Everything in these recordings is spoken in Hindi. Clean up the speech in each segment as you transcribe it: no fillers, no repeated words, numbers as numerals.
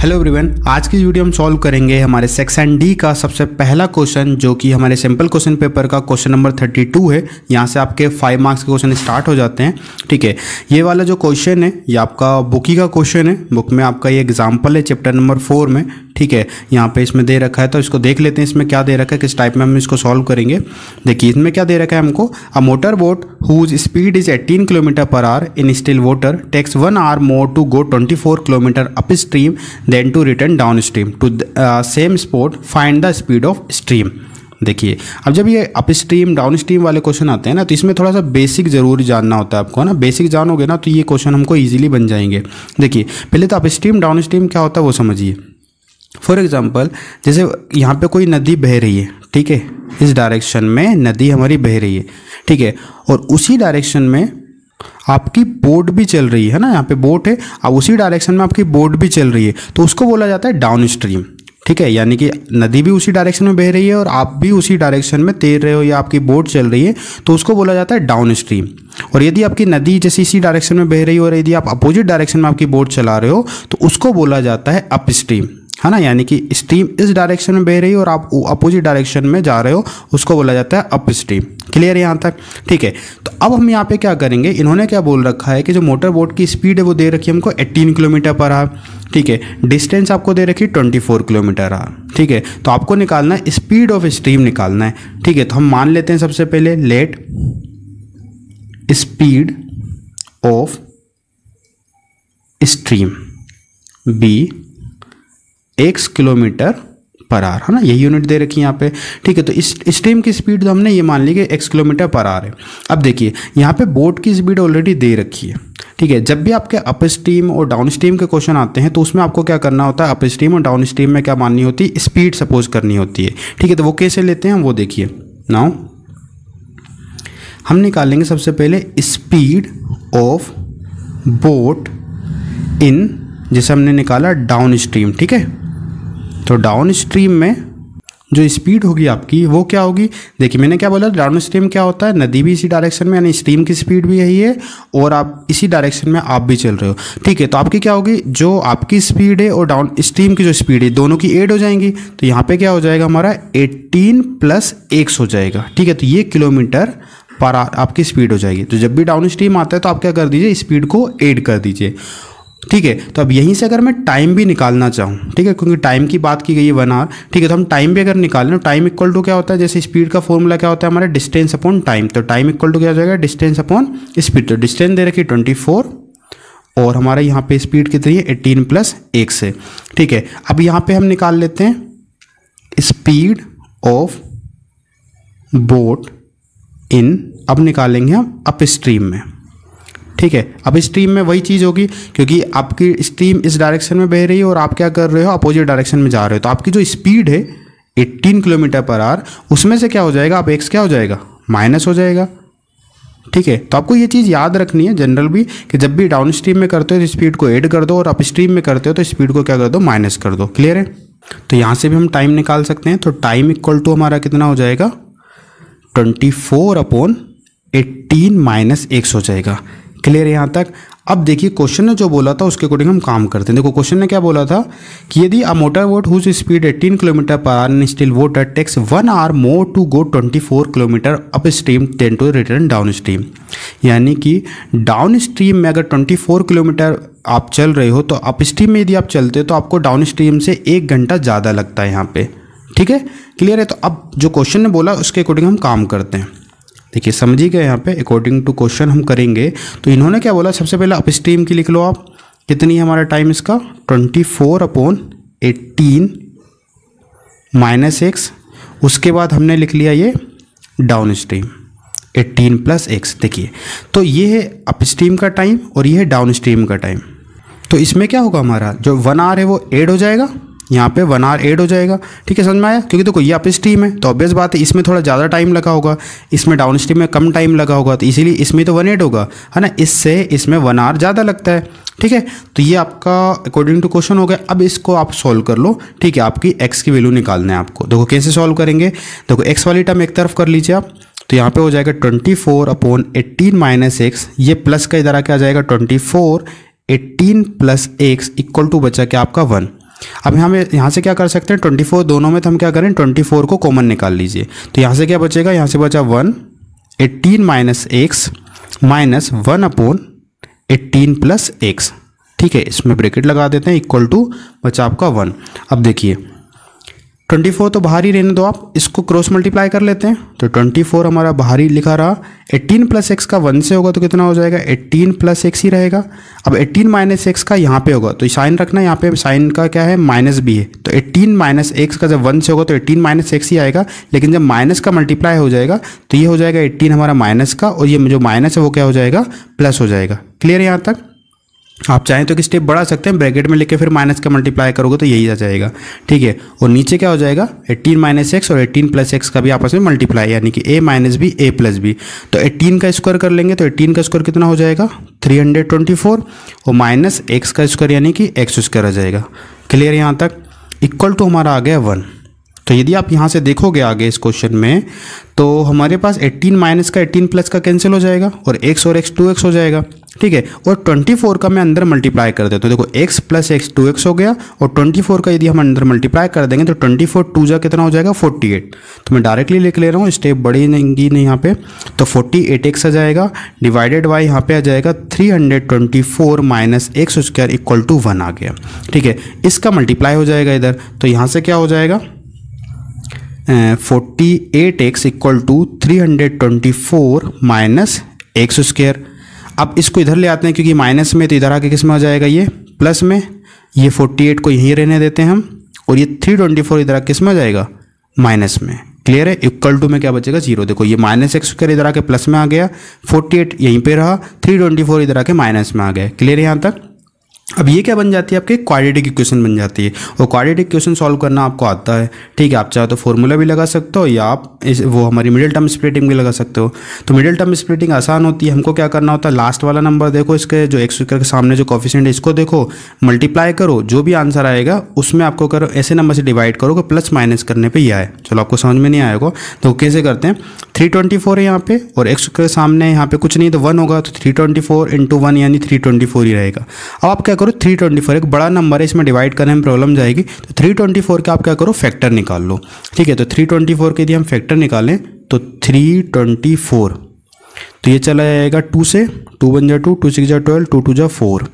हेलो एवरीवन, आज की वीडियो हम सॉल्व करेंगे हमारे सेक्शन डी का सबसे पहला क्वेश्चन, जो कि हमारे सिंपल क्वेश्चन पेपर का क्वेश्चन नंबर 32 है। यहाँ से आपके 5 मार्क्स के क्वेश्चन स्टार्ट हो जाते हैं। ठीक है, ये वाला जो क्वेश्चन है ये आपका बुकी का क्वेश्चन है। बुक में आपका ये एग्जाम्पल है चैप्टर नंबर 4 में। ठीक है, यहाँ पे इसमें दे रखा है, तो इसको देख लेते हैं इसमें क्या दे रखा है, किस टाइप में हम इसको सॉल्व करेंगे। देखिए इसमें क्या दे रखा है हमको, a motor boat whose speed is 18 km/h in still water takes 1 hour more to go 24 km up stream then to return down stream to same spot, find the speed of stream. देखिए अब जब ये अप स्ट्रीम डाउन स्ट्रीम वाले क्वेश्चन आते हैं ना, तो इसमें थोड़ा सा बेसिक जरूर जानना होता है आपको, है ना। बेसिक जानोगे ना तो ये क्वेश्चन हमको इजीली बन जाएंगे। देखिए पहले तो अप स्ट्रीम डाउन स्ट्रीम क्या होता है वो समझिए। फॉर एग्जाम्पल जैसे यहाँ पे कोई नदी बह रही है, ठीक है, इस डायरेक्शन में नदी हमारी बह रही है, ठीक है, और उसी डायरेक्शन में आपकी बोट भी चल रही है ना। यहाँ पे बोट है, अब उसी डायरेक्शन में आपकी बोट भी चल रही है, तो उसको बोला जाता है डाउन स्ट्रीम। ठीक है, यानी कि नदी भी उसी डायरेक्शन में बह रही है और आप भी उसी डायरेक्शन में तैर रहे हो या आपकी बोट चल रही है, तो उसको बोला जाता है डाउन स्ट्रीम। और यदि आपकी नदी जैसे इसी डायरेक्शन में बह रही है और यदि आप अपोजिट डायरेक्शन में आपकी बोट चला रहे हो, तो उसको बोला जाता है अप स्ट्रीम, है ना। यानी कि स्ट्रीम इस डायरेक्शन में बह रही है और आप अपोजिट डायरेक्शन में जा रहे हो, उसको बोला जाता है अप स्ट्रीम। क्लियर है यहाँ तक? ठीक है, तो अब हम यहाँ पे क्या करेंगे, इन्होंने क्या बोल रखा है कि जो मोटर बोट की स्पीड है वो दे रखी है हमको 18 km/h। ठीक है, डिस्टेंस आपको दे रखी है 24 km/h। ठीक है, तो आपको निकालना है स्पीड ऑफ स्ट्रीम निकालना है। ठीक है, तो हम मान लेते हैं सबसे पहले let speed of stream be x km/h, है ना, यही यूनिट दे रखी है यहाँ पे। ठीक है, तो इस स्ट्रीम की स्पीड तो हमने ये मान ली कि x km/h है। अब देखिए यहाँ पे बोट की स्पीड ऑलरेडी दे रखी है। ठीक है, जब भी आपके अप स्ट्रीम और डाउन स्ट्रीम के क्वेश्चन आते हैं तो उसमें आपको क्या करना होता है, अप स्ट्रीम और डाउन स्ट्रीम में क्या माननी होती है, स्पीड सपोज करनी होती है। ठीक है, तो वो कैसे लेते हैं हम वो देखिए। नाउ हम निकालेंगे सबसे पहले स्पीड ऑफ बोट इन, जैसे हमने निकाला डाउन स्ट्रीम। ठीक है, तो डाउन स्ट्रीम में जो स्पीड होगी आपकी वो क्या होगी। देखिए मैंने क्या बोला, डाउन स्ट्रीम क्या होता है, नदी भी इसी डायरेक्शन में, यानी स्ट्रीम की स्पीड भी यही है और आप इसी डायरेक्शन में आप भी चल रहे हो। ठीक है, तो आपकी क्या होगी, जो आपकी स्पीड है और डाउन स्ट्रीम की जो स्पीड है दोनों की ऐड हो जाएंगी, तो यहाँ पे क्या हो जाएगा हमारा 18 + x हो जाएगा। ठीक है, तो ये km/h आपकी स्पीड हो जाएगी। तो जब भी डाउन स्ट्रीम आता है तो आप क्या कर दीजिए, स्पीड को ऐड कर दीजिए। ठीक है, तो अब यहीं से अगर मैं टाइम भी निकालना चाहूँ, ठीक है, क्योंकि टाइम की बात की गई है 1 hour। ठीक है, तो हम टाइम भी अगर निकालें, टाइम इक्वल टू क्या होता है, जैसे स्पीड का फॉर्मूला क्या होता है हमारा, डिस्टेंस अपॉन टाइम। तो टाइम इक्वल टू क्या हो जाएगा, डिस्टेंस अपॉन स्पीड। तो डिस्टेंस दे रखी 24 और हमारा यहाँ पे स्पीड कितनी है 18 + x है। ठीक है, अब यहाँ पे हम निकाल लेते हैं स्पीड ऑफ बोट इन, अब निकालेंगे हम अप स्ट्रीम में। ठीक है, अब स्ट्रीम में वही चीज़ होगी, क्योंकि आपकी स्ट्रीम इस डायरेक्शन में बह रही है और आप क्या कर रहे हो, अपोजिट डायरेक्शन में जा रहे हो, तो आपकी जो स्पीड है 18 km/h, उसमें से क्या हो जाएगा, अब x क्या हो जाएगा, माइनस हो जाएगा। ठीक है, तो आपको ये चीज़ याद रखनी है जनरल भी, कि जब भी डाउन स्ट्रीम में करते हो तो स्पीड को ऐड कर दो और अप स्ट्रीम में करते हो तो स्पीड को क्या कर दो, माइनस कर दो। क्लियर है? तो यहाँ से भी हम टाइम निकाल सकते हैं। तो टाइम इक्वल टू हमारा कितना हो जाएगा, 24/18 - x हो जाएगा। क्लियर है यहाँ तक? अब देखिए क्वेश्चन ने जो बोला था उसके अकॉर्डिंग हम काम करते हैं। देखो क्वेश्चन ने क्या बोला था कि यदि a motor boat whose speed 18 km/h in still water takes 1 hour more to go 24 km up stream then to return down stream. यानी कि डाउन स्ट्रीम में अगर 24 km आप चल रहे हो, तो अप स्ट्रीम में यदि आप चलते हो तो आपको डाउन स्ट्रीम से 1 घंटा ज़्यादा लगता है यहाँ पे। ठीक है, क्लियर है? तो अब जो क्वेश्चन ने बोला उसके अकॉर्डिंग हम काम करते हैं। देखिए समझिए गए, यहाँ पे अकॉर्डिंग टू क्वेश्चन हम करेंगे। तो इन्होंने क्या बोला, सबसे पहले अप स्ट्रीम की लिख लो आप, कितनी है हमारा टाइम इसका, 24/18 - x। उसके बाद हमने लिख लिया ये डाउन स्ट्रीम 18 + x। देखिए तो ये है अप स्ट्रीम का टाइम और ये है डाउन स्ट्रीम का टाइम। तो इसमें क्या होगा, हमारा जो 1 hour है वो ऐड हो जाएगा, यहाँ पे 1 hour ऐड हो जाएगा। ठीक है, समझ में आया? क्योंकि देखो ये अप स्ट्रीम है तो ऑब्वियस बात है इसमें थोड़ा ज़्यादा टाइम लगा होगा, इसमें डाउन स्ट्रीम में कम टाइम लगा होगा, तो इसीलिए इसमें तो 1 ऐड होगा, है ना, इससे इसमें 1 hour ज़्यादा लगता है। ठीक है, तो ये आपका अकॉर्डिंग टू क्वेश्चन हो गया। अब इसको आप सॉल्व कर लो। ठीक है, आपकी x की वैल्यू निकालना है आपको। देखो कैसे सॉल्व करेंगे, देखो x वाली टर्म एक तरफ कर लीजिए आप, तो यहाँ पे हो जाएगा 24/18 - x, ये प्लस का इधर आके आ जाएगा 24, 18 + x इक्वल टू बचा क्या आपका 1। अब यहाँ से क्या कर सकते हैं, 24 दोनों में तो हम क्या करें, 24 को कॉमन निकाल लीजिए। तो यहाँ से क्या बचेगा, यहाँ से बचा 1, 18 minus x minus 1/18 plus x. ठीक है, इसमें ब्रैकेट लगा देते हैं, इक्वल टू बचा आपका 1। अब देखिए 24 तो बाहर ही रहने दो आप, इसको क्रॉस मल्टीप्लाई कर लेते हैं। तो 24 हमारा बाहर ही लिखा रहा, 18 प्लस एक्स का 1 से होगा तो कितना हो जाएगा, 18 प्लस एक्स ही रहेगा। अब 18 माइनस एक्स का यहाँ पे होगा तो साइन रखना, यहाँ पे साइन का क्या है, माइनस भी है। तो 18 माइनस एक्स का जब 1 से होगा तो 18 माइनस एक्स ही आएगा, लेकिन जब माइनस का मल्टीप्लाई हो जाएगा तो ये हो जाएगा 18 हमारा माइनस का, और ये जो माइनस है वो क्या हो जाएगा, प्लस हो जाएगा। क्लियर है यहाँ तक? आप चाहें तो एक स्टेप बढ़ा सकते हैं, ब्रैकेट में लेके फिर माइनस का मल्टीप्लाई करोगे तो यही आ जाएगा। ठीक है, और नीचे क्या हो जाएगा, 18 माइनस एक्स और 18 प्लस एक्स का भी आपस में मल्टीप्लाई, यानी कि a minus b a plus b. तो 18 का स्क्वायर कर लेंगे तो 18 का स्क्वायर कितना हो जाएगा, 324, और माइनस एक्स का स्क्वायर यानी कि एक्स स्क्वायर आ जाएगा। क्लियर यहाँ तक? इक्वल टू हमारा आ गया 1। तो यदि आप यहाँ से देखोगे आगे इस क्वेश्चन में तो हमारे पास 18 माइनस का 18 प्लस का कैंसिल हो जाएगा, और x और x 2x हो जाएगा। ठीक है, और 24 का मैं अंदर मल्टीप्लाई कर देता हूँ। देखो x प्लस एक्स 2x हो गया, और 24 का यदि हम अंदर मल्टीप्लाई कर देंगे तो 24 2 जा कितना हो जाएगा, 48। तो मैं डायरेक्टली लिख ले रहा हूँ, स्टेप बड़ी नहीं यहाँ पे। तो 48x आ जाएगा, डिवाइडेड बाई यहाँ पे आ जाएगा 324 minus x square equal to 1 आ गया। ठीक है, इसका मल्टीप्लाई हो जाएगा इधर, तो यहाँ से क्या हो जाएगा, 48x equal to 324 minus x square. अब इसको इधर ले आते हैं क्योंकि माइनस में, तो इधर आके किस में हो जाएगा, ये प्लस में। ये 48 को यहीं रहने देते हैं हम, और ये 324 इधर आके किस में आ जाएगा, माइनस में। क्लियर है? इक्वल टू में क्या बचेगा, 0। देखो ये माइनस एक्स स्क्वायर इधर आके प्लस में आ गया, 48 यहीं पे रहा, 324 इधर आके माइनस में आ गया। क्लियर है यहाँ तक? अब ये क्या बन जाती है, आपके क्वाड्रेटिक इक्वेशन बन जाती है, और क्वाड्रेटिक इक्वेशन सॉल्व करना आपको आता है। ठीक है, आप चाहे तो फॉर्मूला भी लगा सकते हो, या आप वो हमारी मिडिल टर्म स्प्लिटिंग भी लगा सकते हो। तो मिडिल टर्म स्प्लिटिंग आसान होती है। हमको क्या करना होता है, लास्ट वाला नंबर देखो, इसके जो एक्स स्क्वायर के सामने जो कोफिशिएंट है इसको देखो, मल्टीप्लाई करो, जो भी आंसर आएगा उसमें आपको करो ऐसे नंबर से डिवाइड करोगे, प्लस माइनस करने पर ये आए। चलो आपको समझ में नहीं आएगा तो कैसे करते हैं, 324 है यहाँ पे, और एक्स स्क्वायर के सामने यहाँ पे कुछ नहीं तो 1 होगा, तो 324 × 1 यानी 324 ही रहेगा। अब आप क्या करो, 324 एक बड़ा नंबर है, इसमें डिवाइड करने में प्रॉब्लम जाएगी, तो 324 का आप क्या करो, फैक्टर निकाल लो। ठीक है, तो 324 के यदि हम फैक्टर निकालें तो 324, तो ये चला जाएगा 2 से, 2 1 जा 2, 2 6 जा 12, 2 2 जा 4,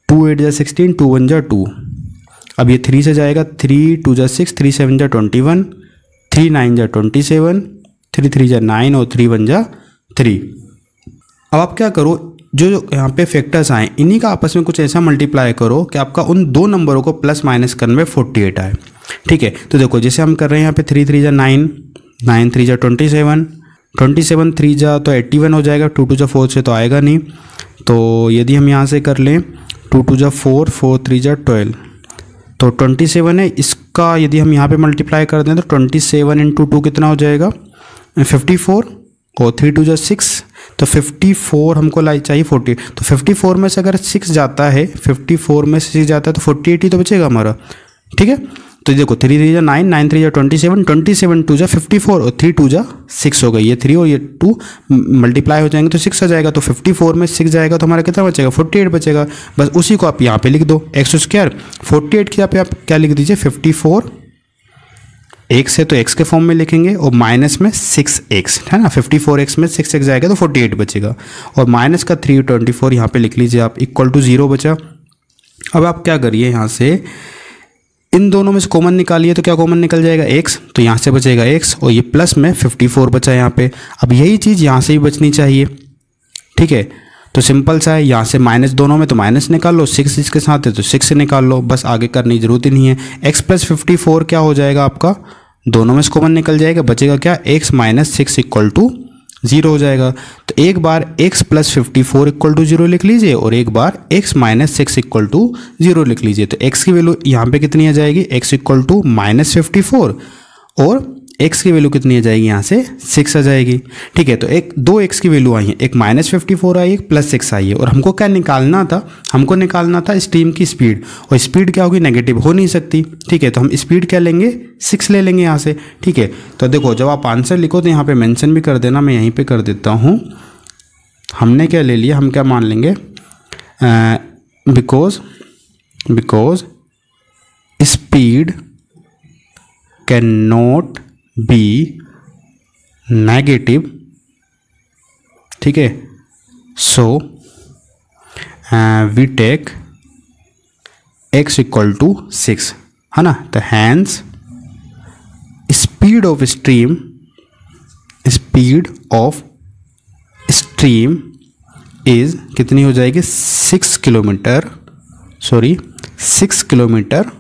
2 8 जा 16, 2 1 जा 2। अब ये 3 से जाएगा, 3 2 जा 6, 3 7 जा 21, 3 9 जा 27, 3 3 जा 9, और 3 1 जा 3। अब आप क्या करो, जो यहाँ पे फैक्टर्स आए इन्हीं का आपस में कुछ ऐसा मल्टीप्लाई करो कि आपका उन दो नंबरों को प्लस माइनस करने में 48 आए। ठीक है, तो देखो जैसे हम कर रहे हैं यहाँ पे 3 3 जा 9, 9 3 जा 27, 27 3 जा तो 81 हो जाएगा, 2 2 जा 4 से तो आएगा नहीं। तो यदि हम यहाँ से कर लें 2 2 जा 4, 4 3 जा 12, तो 27 है, इसका यदि हम यहाँ पे मल्टीप्लाई कर दें तो 27 × 2 कितना हो जाएगा, 54, और 3 2 जा 6, तो 54 हमको चाहिए 40। तो 54 में से अगर 6 जाता है, 54 में से 6 जाता है तो 48 ही तो बचेगा हमारा। ठीक है, तो देखो 3 3 जा 9, 9 3 जा 27, 27 2 जा 54, और 3 2 जा 6 हो गई, ये 3 और ये 2 मल्टीप्लाई हो जाएंगे तो 6 आ जाएगा। तो 54 में 6 जाएगा तो हमारा कितना बचेगा, 48 बचेगा। बस उसी को आप यहाँ पे लिख दो, एक्स स्क्वायर 48 की आप क्या लिख दीजिए, 54 x है तो x के फॉर्म में लिखेंगे, और माइनस में 6x है ना, 54x में 6x जाएगा तो 48 बचेगा, और माइनस का 324 यहाँ पे लिख लीजिए आप, इक्वल टू 0 बचा। अब आप क्या करिए, यहाँ से इन दोनों में से कॉमन निकालिए, तो क्या कॉमन निकल जाएगा, x, तो यहाँ से बचेगा x, और ये प्लस में 54 बचा यहाँ पे। अब यही चीज़ यहाँ से भी बचनी चाहिए। ठीक है, तो सिंपल सा है, यहाँ से माइनस दोनों में तो माइनस निकाल लो, 6 इसके साथ है तो 6 से निकाल लो, बस आगे करने की जरूरत ही नहीं है। x प्लस 54 क्या हो जाएगा आपका, दोनों में से कॉमन निकल जाएगा, बचेगा क्या, x माइनस 6 इक्वल टू 0 हो जाएगा। तो एक बार x प्लस 54 इक्वल टू 0 लिख लीजिए, और एक बार x माइनस 6 इक्वल टू 0 लिख लीजिए। तो x की वैल्यू यहाँ पे कितनी आ जाएगी, x इक्वल टू माइनस 54, और x की वैल्यू कितनी आ जाएगी, यहाँ से 6 आ जाएगी। ठीक है, तो एक 2x की वैल्यू आई है, एक माइनस 54 आई, एक प्लस 6 आई है, और हमको क्या निकालना था, हमको निकालना था स्ट्रीम की स्पीड, और स्पीड क्या होगी, नेगेटिव हो नहीं सकती। ठीक है, तो हम स्पीड क्या लेंगे, 6 ले लेंगे यहाँ से। ठीक है, तो देखो जब आप आंसर लिखो तो यहाँ पे मेंशन भी कर देना, मैं यहीं पे कर देता हूँ। हमने क्या ले लिया, हम क्या मान लेंगे, because speed can not be negative, ठीक है, so we take x equal to 6, है ना। तो hence speed of stream is कितनी हो जाएगी, 6 किलोमीटर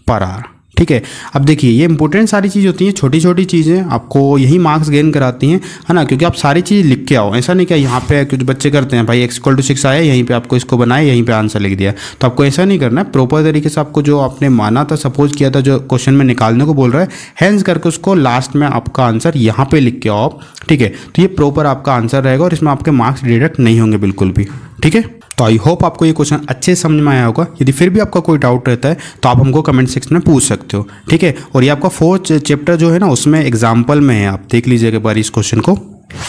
पर आवर, ठीक है। अब देखिए ये इंपॉर्टेंट सारी चीज़ होती हैं, छोटी छोटी चीज़ें आपको यही मार्क्स गेन कराती हैं, है ना, क्योंकि आप सारी चीज़ लिख के आओ। ऐसा नहीं क्या यहाँ पे कुछ बच्चे करते हैं भाई x = 6 आया, यहीं पे आपको इसको बनाया, यहीं पे आंसर लिख दिया। तो आपको ऐसा नहीं करना है, प्रॉपर तरीके से आपको जो आपने माना था, सपोज किया था, जो क्वेश्चन में निकालने को बोल रहा है, हैंस करके उसको लास्ट में आपका आंसर यहाँ पर लिख के आओ, ठीक है। तो ये प्रॉपर आपका आंसर रहेगा और इसमें आपके मार्क्स डिडक्ट नहीं होंगे बिल्कुल भी, ठीक है। तो आई होप आपको ये क्वेश्चन अच्छे से समझ में आया होगा। यदि फिर भी आपका कोई डाउट रहता है तो आप हमको कमेंट सेक्शन में पूछ सकते हो, ठीक है। और ये आपका 4th चैप्टर जो है ना, उसमें एग्जाम्पल में है, आप देख लीजिएगा एक बार इस क्वेश्चन को,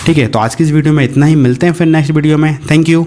ठीक है। तो आज की इस वीडियो में इतना ही, मिलते हैं फिर नेक्स्ट वीडियो में। Thank you.